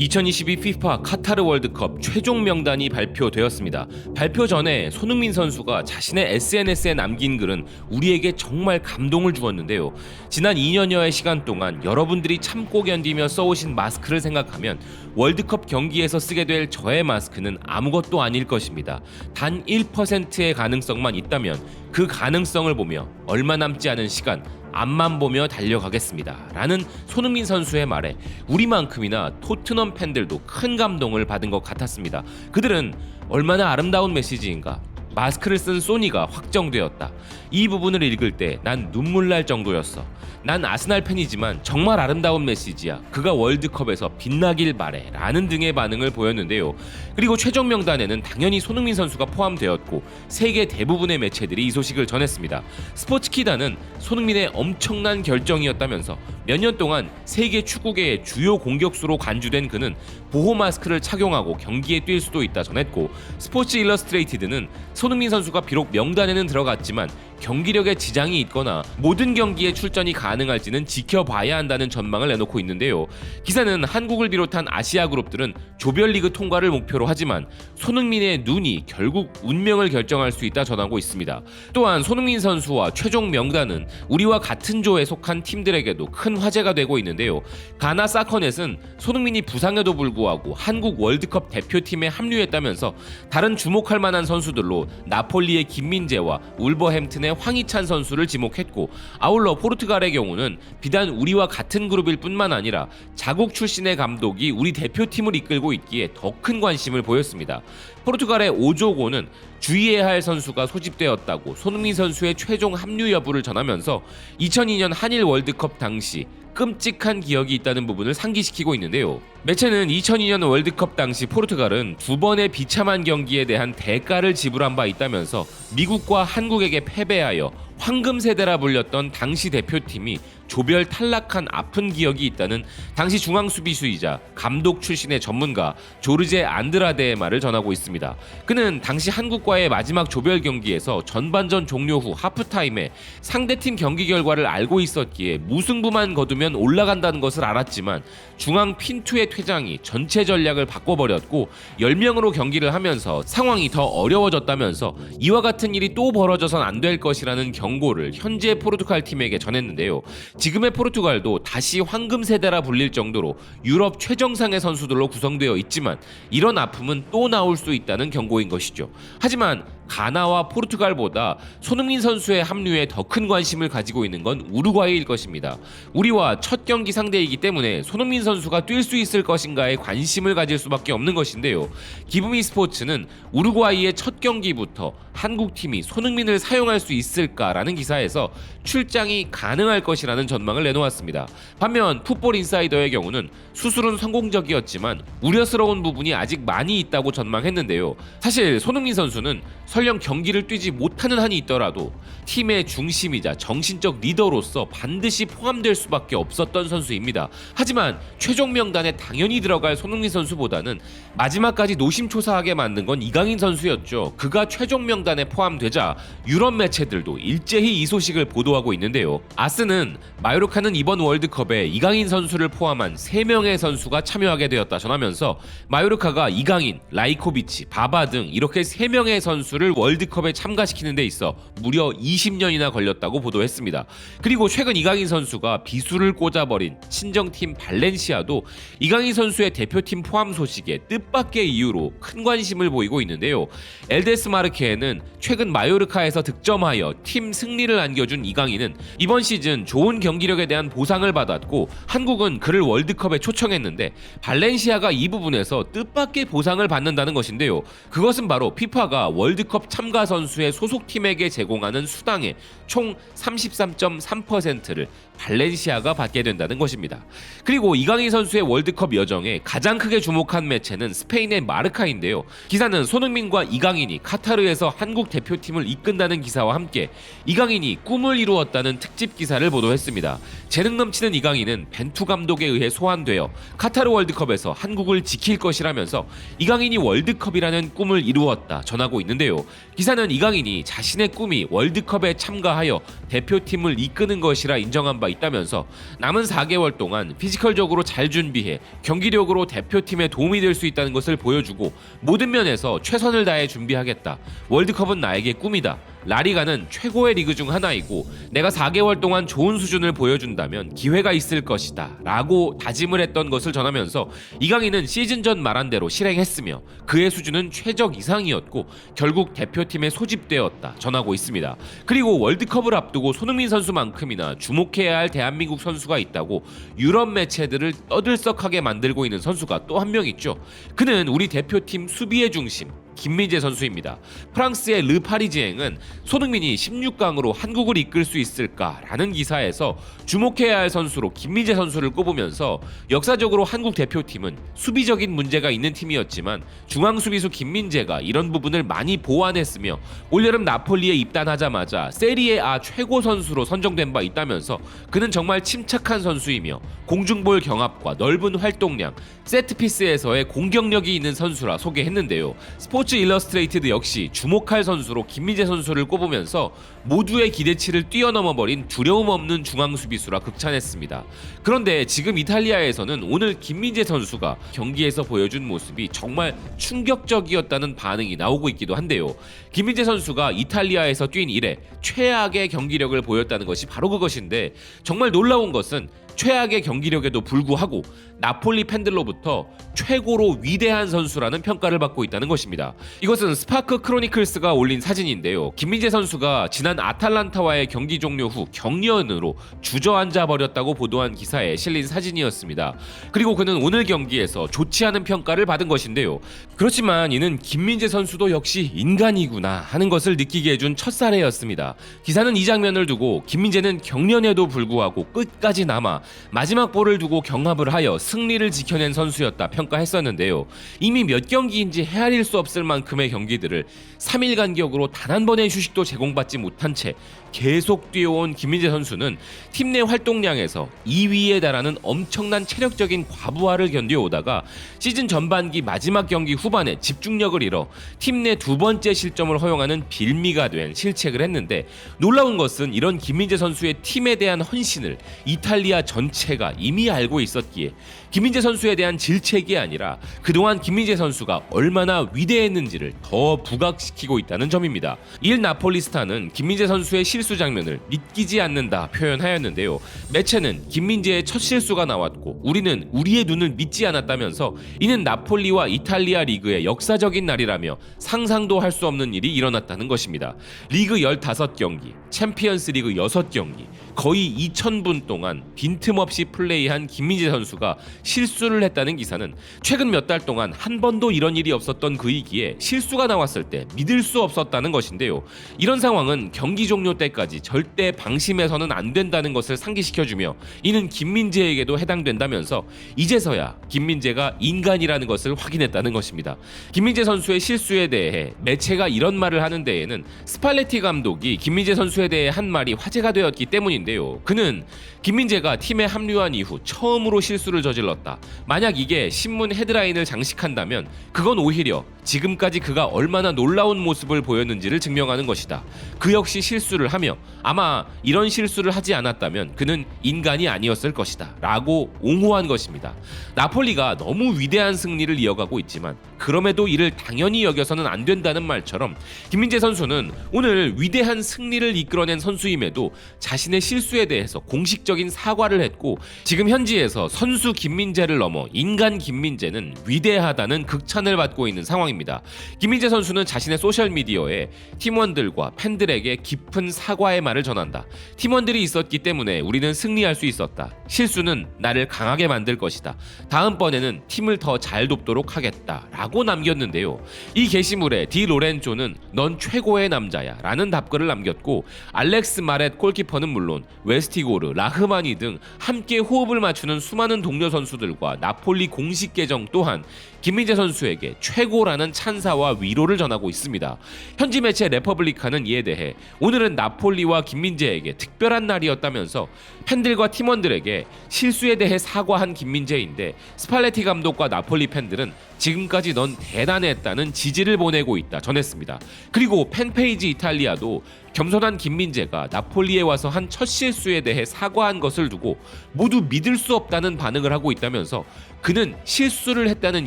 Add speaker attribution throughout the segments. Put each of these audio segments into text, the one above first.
Speaker 1: 2022 FIFA 카타르 월드컵 최종 명단이 발표되었습니다. 발표 전에 손흥민 선수가 자신의 SNS에 남긴 글은 우리에게 정말 감동을 주었는데요. 지난 2년여의 시간 동안 여러분들이 참고 견디며 써오신 마스크를 생각하면 월드컵 경기에서 쓰게 될 저의 마스크는 아무것도 아닐 것입니다. 단 1%의 가능성만 있다면 그 가능성을 보며 얼마 남지 않은 시간 앞만 보며 달려가겠습니다. 라는 손흥민 선수의 말에 우리만큼이나 토트넘 팬들도 큰 감동을 받은 것 같았습니다. 그들은 얼마나 아름다운 메시지인가. 마스크를 쓴 소니가 확정되었다. 이 부분을 읽을 때 난 눈물 날 정도였어. 난 아스날 팬이지만 정말 아름다운 메시지야. 그가 월드컵에서 빛나길 바래. 라는 등의 반응을 보였는데요. 그리고 최종 명단에는 당연히 손흥민 선수가 포함되었고 세계 대부분의 매체들이 이 소식을 전했습니다. 스포츠키다는 손흥민의 엄청난 결정이었다면서 몇 년 동안 세계 축구계의 주요 공격수로 간주된 그는 보호 마스크를 착용하고 경기에 뛸 수도 있다 전했고, 스포츠 일러스트레이티드는 손흥민 선수가 비록 명단에는 들어갔지만 경기력에 지장이 있거나 모든 경기에 출전이 가능할지는 지켜봐야 한다는 전망을 내놓고 있는데요. 기사는 한국을 비롯한 아시아 그룹들은 조별리그 통과를 목표로 하지만 손흥민의 눈이 결국 운명을 결정할 수 있다 전하고 있습니다. 또한 손흥민 선수와 최종 명단은 우리와 같은 조에 속한 팀들에게도 큰 화제가 되고 있는데요. 가나 사커넷은 손흥민이 부상에도 불구하고 한국 월드컵 대표팀에 합류했다면서 다른 주목할 만한 선수들로 나폴리의 김민재와 울버햄튼의 황희찬 선수를 지목했고, 아울러 포르투갈의 경우는 비단 우리와 같은 그룹일 뿐만 아니라 자국 출신의 감독이 우리 대표팀을 이끌고 있기에 더 큰 관심을 보였습니다. 포르투갈의 오조고는 주의해야 할 선수가 소집되었다고 손흥민 선수의 최종 합류 여부를 전하면서 2002년 한일 월드컵 당시 끔찍한 기억이 있다는 부분을 상기시키고 있는데요. 매체는 2002년 월드컵 당시 포르투갈은 두 번의 비참한 경기에 대한 대가를 지불한 바 있다면서 미국과 한국에게 패배하여 황금세대라 불렸던 당시 대표팀이 조별 탈락한 아픈 기억이 있다는 당시 중앙수비수이자 감독 출신의 전문가 조르제 안드라데의 말을 전하고 있습니다. 그는 당시 한국과의 마지막 조별 경기에서 전반전 종료 후 하프타임에 상대팀 경기 결과를 알고 있었기에 무승부만 거두면 올라간다는 것을 알았지만 중앙 핀투의 퇴장이 전체 전략을 바꿔버렸고 10명으로 경기를 하면서 상황이 더 어려워졌다면서 이와 같은 일이 또 벌어져선 안 될 것이라는 경고를 현재 포르투갈 팀에게 전했는데요. 지금의 포르투갈도 다시 황금세대라 불릴 정도로 유럽 최정상의 선수들로 구성되어 있지만 이런 아픔은 또 나올 수 있다는 경고인 것이죠. 하지만 가나와 포르투갈보다 손흥민 선수의 합류에 더 큰 관심을 가지고 있는 건 우루과이일 것입니다. 우리와 첫 경기 상대이기 때문에 손흥민 선수가 뛸 수 있을 것인가에 관심을 가질 수밖에 없는 것인데요. 기브미 스포츠는 우루과이의 첫 경기부터 한국팀이 손흥민을 사용할 수 있을까라는 기사에서 출장이 가능할 것이라는 전망을 내놓았습니다. 반면 풋볼 인사이더의 경우는 수술은 성공적이었지만 우려스러운 부분이 아직 많이 있다고 전망했는데요. 사실 손흥민 선수는 설령 경기를 뛰지 못하는 한이 있더라도 팀의 중심이자 정신적 리더로서 반드시 포함될 수밖에 없었던 선수입니다. 하지만 최종 명단에 당연히 들어갈 손흥민 선수보다는 마지막까지 노심초사하게 만든 건 이강인 선수였죠. 그가 최종 명단에 포함되자 유럽 매체들도 일제히 이 소식을 보도하고 있는데요. 아스는 마요르카는 이번 월드컵에 이강인 선수를 포함한 3명의 선수가 참여하게 되었다 전하면서 마요르카가 이강인, 라이코비치, 바바 등 이렇게 3명의 선수를 월드컵에 참가시키는 데 있어 무려 20년이나 걸렸다고 보도했습니다. 그리고 최근 이강인 선수가 비수를 꽂아버린 친정팀 발렌시아도 이강인 선수의 대표팀 포함 소식에 뜻밖의 이유로 큰 관심을 보이고 있는데요. 엘데스 마르케에는 최근 마요르카에서 득점하여 팀 승리를 안겨준 이강인은 이번 시즌 좋은 경기력에 대한 보상을 받았고 한국은 그를 월드컵에 초청했는데 발렌시아가 이 부분에서 뜻밖의 보상을 받는다는 것인데요. 그것은 바로 피파가 월드컵 참가 선수의 소속팀에게 제공하는 수당의 총 33.3%를 발렌시아가 받게 된다는 것입니다. 그리고 이강인 선수의 월드컵 여정에 가장 크게 주목한 매체는 스페인의 마르카인데요. 기사는 손흥민과 이강인이 카타르에서 한국 대표팀을 이끈다는 기사와 함께 이강인이 꿈을 이루었다는 특집 기사를 보도했습니다. 재능 넘치는 이강인은 벤투 감독에 의해 소환되어 카타르 월드컵에서 한국을 지킬 것이라면서 이강인이 월드컵이라는 꿈을 이루었다 전하고 있는데요. 기사는 이강인이 자신의 꿈이 월드컵에 참가하여 대표팀을 이끄는 것이라 인정한 바 있다면서 남은 4개월 동안 피지컬적으로 잘 준비해 경기력으로 대표팀에 도움이 될 수 있다는 것을 보여주고 모든 면에서 최선을 다해 준비하겠다. 월드컵은 나에게 꿈이다. 라리가는 최고의 리그 중 하나이고 내가 4개월 동안 좋은 수준을 보여준다면 기회가 있을 것이다 라고 다짐을 했던 것을 전하면서 이강인은 시즌 전 말한 대로 실행했으며 그의 수준은 최적 이상이었고 결국 대표팀에 소집되었다 전하고 있습니다. 그리고 월드컵을 앞두고 손흥민 선수만큼이나 주목해야 할 대한민국 선수가 있다고 유럽 매체들을 떠들썩하게 만들고 있는 선수가 또 한 명 있죠. 그는 우리 대표팀 수비의 중심 김민재 선수입니다. 프랑스의 르 파리지앵은 손흥민이 16강으로 한국을 이끌 수 있을까라는 기사에서 주목해야 할 선수로 김민재 선수를 꼽으면서 역사적으로 한국 대표팀은 수비적인 문제가 있는 팀이었지만 중앙 수비수 김민재가 이런 부분을 많이 보완했으며 올여름 나폴리에 입단하자마자 세리에 A 최고 선수로 선정된 바 있다면서 그는 정말 침착한 선수이며 공중볼 경합과 넓은 활동량, 세트피스에서의 공격력이 있는 선수라 소개했는데요. 스포츠 일러스트레이티드 역시 주목할 선수로 김민재 선수를 꼽으면서 모두의 기대치를 뛰어넘어버린 두려움 없는 중앙 수비수라 극찬했습니다. 그런데 지금 이탈리아에서는 오늘 김민재 선수가 경기에서 보여준 모습이 정말 충격적이었다는 반응이 나오고 있기도 한데요. 김민재 선수가 이탈리아에서 뛴 이래 최악의 경기력을 보였다는 것이 바로 그것인데 정말 놀라운 것은 최악의 경기력에도 불구하고 나폴리 팬들로부터 최고로 위대한 선수라는 평가를 받고 있다는 것입니다. 이것은 스파크 크로니클스가 올린 사진인데요. 김민재 선수가 지난 아탈란타와의 경기 종료 후 경련으로 주저앉아 버렸다고 보도한 기사에 실린 사진이었습니다. 그리고 그는 오늘 경기에서 좋지 않은 평가를 받은 것인데요. 그렇지만 이는 김민재 선수도 역시 인간이구나 하는 것을 느끼게 해준 첫 사례였습니다. 기사는 이 장면을 두고 김민재는 경련에도 불구하고 끝까지 남아 마지막 볼을 두고 경합을 하여 승리를 지켜낸 선수였다 평가했었는데요. 이미 몇 경기인지 헤아릴 수 없을 만큼의 경기들을 3일 간격으로 단 한 번의 휴식도 제공받지 못한 채 계속 뛰어온 김민재 선수는 팀 내 활동량에서 2위에 달하는 엄청난 체력적인 과부하를 견뎌오다가 시즌 전반기 마지막 경기 후반에 집중력을 잃어 팀 내 두 번째 실점을 허용하는 빌미가 된 실책을 했는데 놀라운 것은 이런 김민재 선수의 팀에 대한 헌신을 이탈리아 전체가 이미 알고 있었기에 김민재 선수에 대한 질책이 아니라 그동안 김민재 선수가 얼마나 위대했는지를 더 부각시키고 있다는 점입니다. 일 나폴리스타는 김민재 선수의 실수 장면을 믿기지 않는다 표현하였는데요. 매체는 김민재의 첫 실수가 나왔고 우리는 우리의 눈을 믿지 않았다면서 이는 나폴리와 이탈리아 리그의 역사적인 날이라며 상상도 할 수 없는 일이 일어났다는 것입니다. 리그 15경기, 챔피언스 리그 6경기, 거의 2000분 동안 빈틈없이 플레이한 김민재 선수가 실수를 했다는 기사는 최근 몇 달 동안 한 번도 이런 일이 없었던 그이기에 실수가 나왔을 때 믿을 수 없었다는 것인데요. 이런 상황은 경기 종료 때까지 절대 방심해서는 안 된다는 것을 상기시켜주며 이는 김민재에게도 해당된다면서 이제서야 김민재가 인간이라는 것을 확인했다는 것입니다. 김민재 선수의 실수에 대해 매체가 이런 말을 하는 데에는 스팔레티 감독이 김민재 선수에 대해 한 말이 화제가 되었기 때문인데요. 그는 김민재가 팀에 합류한 이후 처음으로 실수를 저질렀다. 만약 이게 신문 헤드라인을 장식한다면 그건 오히려 지금까지 그가 얼마나 놀라운 모습을 보였는지를 증명하는 것이다. 그 역시 실수를 하며 아마 이런 실수를 하지 않았다면 그는 인간이 아니었을 것이다 라고 옹호한 것입니다. 나폴리가 너무 위대한 승리를 이어가고 있지만 그럼에도 이를 당연히 여겨서는 안 된다는 말처럼 김민재 선수는 오늘 위대한 승리를 이끌어낸 선수임에도 자신의 실수에 대해서 공식적인 사과를 했고 지금 현지에서 선수 김민재를 넘어 인간 김민재는 위대하다는 극찬을 받고 있는 상황입니다. 김민재 선수는 자신의 소셜미디어에 팀원들과 팬들에게 깊은 사과의 말을 전한다. 팀원들이 있었기 때문에 우리는 승리할 수 있었다. 실수는 나를 강하게 만들 것이다. 다음번에는 팀을 더 잘 돕도록 하겠다 라고 남겼는데요. 이 게시물에 디 로렌조는 넌 최고의 남자야 라는 답글을 남겼고 알렉스 마렛 골키퍼는 물론 웨스티고르, 라흐마니 등 함께 호흡을 맞추는 수많은 동료 선수들과 나폴리 공식 계정 또한 김민재 선수에게 최고라는 찬사와 위로를 전하고 있습니다. 현지 매체 레퍼블리카는 이에 대해 오늘은 나폴리와 김민재에게 특별한 날이었다면서 팬들과 팀원들에게 실수에 대해 사과한 김민재인데 스팔레티 감독과 나폴리 팬들은 지금까지 넌 대단했다는 지지를 보내고 있다 전했습니다. 그리고 팬페이지 이탈리아도 겸손한 김민재가 나폴리에 와서 한 첫 실수에 대해 사과한 것을 두고 모두 믿을 수 없다는 반응을 하고 있다면서 그는 실수를 했다는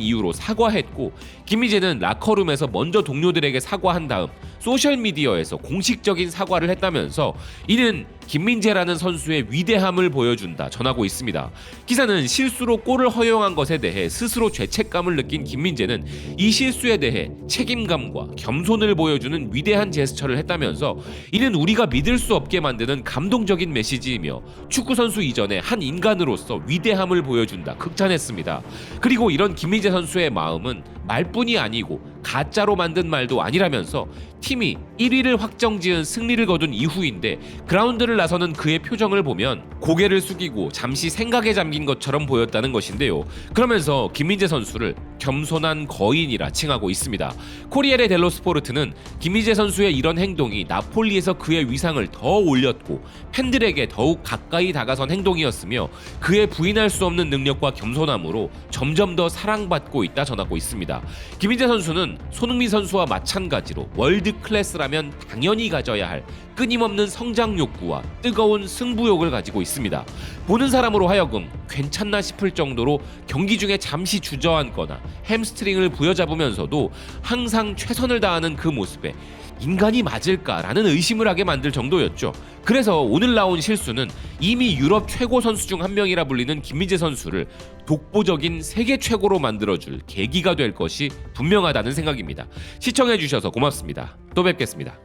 Speaker 1: 이유로 사과했고 김민재는 라커룸에서 먼저 동료들에게 사과한 다음 소셜미디어에서 공식적인 사과를 했다면서 이는 김민재라는 선수의 위대함을 보여준다 전하고 있습니다. 기사는 실수로 골을 허용한 것에 대해 스스로 죄책감을 느낀 김민재는 이 실수에 대해 책임감과 겸손을 보여주는 위대한 제스처를 했다면서 이는 우리가 믿을 수 없게 만드는 감동적인 메시지이며 축구선수 이전에 한 인간으로서 위대함을 보여준다 극찬했습니다. 그리고 이런 김민재 선수의 마음은 말뿐이 아니고 가짜로 만든 말도 아니라면서 팀이 1위를 확정지은 승리를 거둔 이후인데 그라운드를 나서는 그의 표정을 보면 고개를 숙이고 잠시 생각에 잠긴 것처럼 보였다는 것인데요. 그러면서 김민재 선수를 겸손한 거인이라 칭하고 있습니다. 코리에레 델로 스포르트는 김민재 선수의 이런 행동이 나폴리에서 그의 위상을 더 올렸고 팬들에게 더욱 가까이 다가선 행동이었으며 그의 부인할 수 없는 능력과 겸손함으로 점점 더 사랑받고 있다 전하고 있습니다. 김민재 선수는 손흥민 선수와 마찬가지로 월드 클래스라면 당연히 가져야 할 끊임없는 성장 욕구와 뜨거운 승부욕을 가지고 있습니다. 보는 사람으로 하여금 괜찮나 싶을 정도로 경기 중에 잠시 주저앉거나 햄스트링을 부여잡으면서도 항상 최선을 다하는 그 모습에 인간이 맞을까라는 의심을 하게 만들 정도였죠. 그래서 오늘 나온 실수는 이미 유럽 최고 선수 중 한 명이라 불리는 김민재 선수를 독보적인 세계 최고로 만들어줄 계기가 될 것이 분명하다는 생각입니다. 시청해주셔서 고맙습니다. 또 뵙겠습니다.